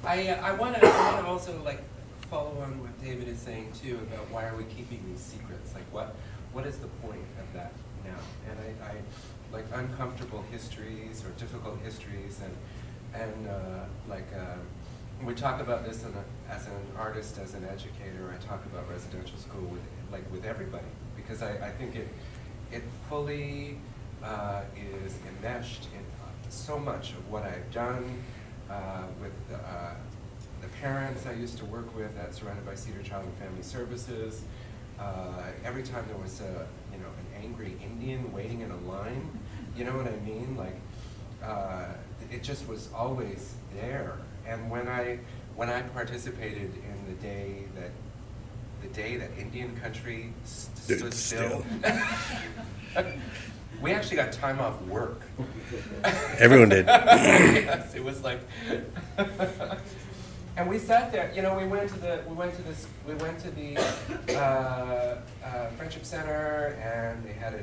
I want to also like follow on what David is saying too about why are we keeping these secrets? Like what is the point of that now? And I like uncomfortable histories or difficult histories and we talk about this as an artist, as an educator. I talk about residential school with everybody because I think it fully is enmeshed in so much of what I've done with the parents I used to work with at Surrounded by Cedar Child and Family Services. Every time there was an angry Indian waiting in a line, you know what I mean? Like it just was always there. And when I participated in the day that Indian country stood still, we actually got time off work. Everyone did. Yes, it was like, and we sat there. You know, we went to the Friendship Center, and they had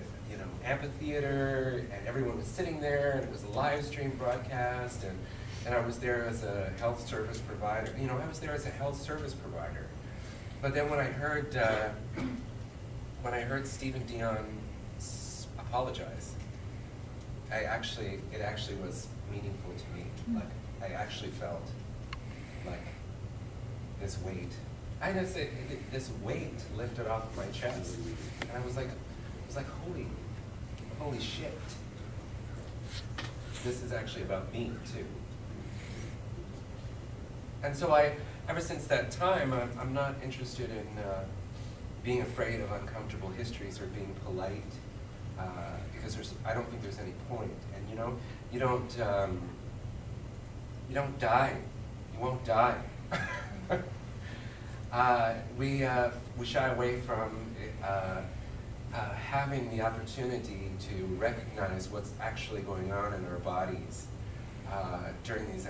amphitheater, and everyone was sitting there, and it was a live stream broadcast, and I was there as a health service provider. You know, I was there as a health service provider. But then when I heard Stephen Dion apologize, it actually was meaningful to me. Like I actually felt like this weight. I just say this weight lifted off my chest, and I was like, holy shit. This is actually about me too. And so ever since that time, I'm not interested in being afraid of uncomfortable histories or being polite, because I don't think there's any point. And you don't die. You won't die. We shy away from having the opportunity to recognize what's actually going on in our bodies during these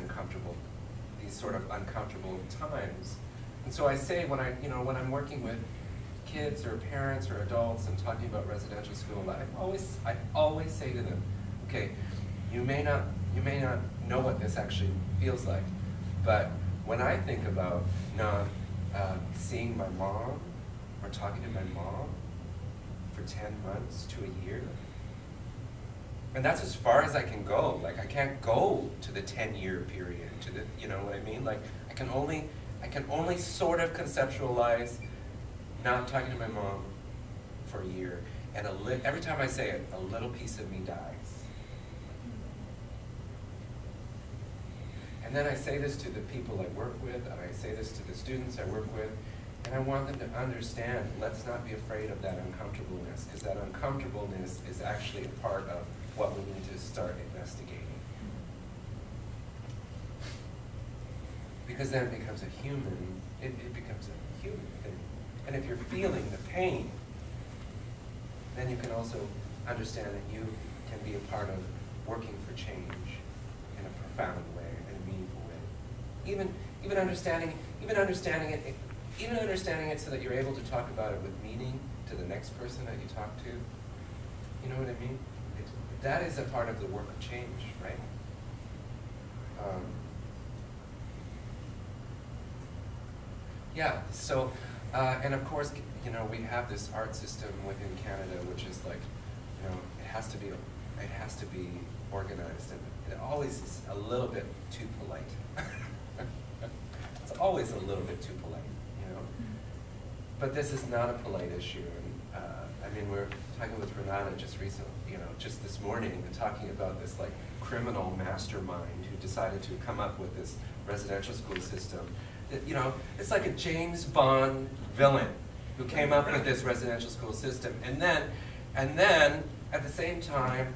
sort of uncomfortable times. And so I say when I'm working with kids or parents or adults and talking about residential school, I always say to them, okay, you may not know what this actually feels like, but when I think about not seeing my mom or talking to my mom for 10 months to a year, and that's as far as I can go. Like I can't go to the 10-year period, you know what I mean? Like I can only sort of conceptualize not talking to my mom for a year, and every time I say it, a little piece of me dies. And then I say this to the people I work with, and I say this to the students I work with, and I want them to understand, let's not be afraid of that uncomfortableness, because that uncomfortableness is actually a part of what we need to start investigating. Because then it becomes a human, it becomes a human thing. And if you're feeling the pain, then you can also understand that you can be a part of working for change in a profound way, in a meaningful way. Even understanding it so that you're able to talk about it with meaning to the next person that you talk to. You know what I mean? That is a part of the work of change, right? Yeah, so, and of course, we have this art system within Canada, which is like, it has to be organized, and it always is a little bit too polite. It's always a little bit too polite, But this is not a polite issue, and we're talking with Renata just recently, just this morning, and talking about this like criminal mastermind who decided to come up with this residential school system. It's like a James Bond villain who came up with this residential school system, and then at the same time,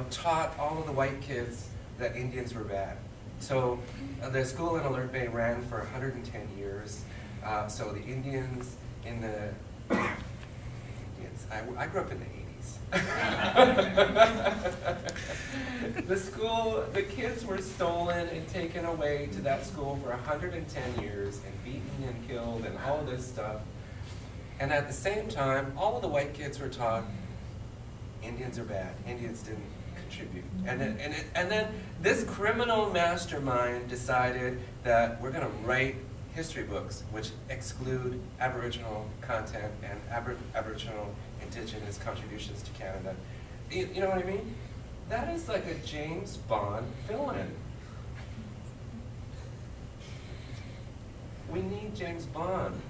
taught all of the white kids that Indians were bad. So the school in Alert Bay ran for 110 years. So the Indians in the I grew up in the 80s. The kids were stolen and taken away to that school for 110 years and beaten and killed and all this stuff. And at the same time, all of the white kids were taught Indians are bad. Indians didn't contribute. And then this criminal mastermind decided that we're going to write history books which exclude Aboriginal content and Aboriginal Indigenous contributions to Canada. You know what I mean? That is like a James Bond villain. We need James Bond.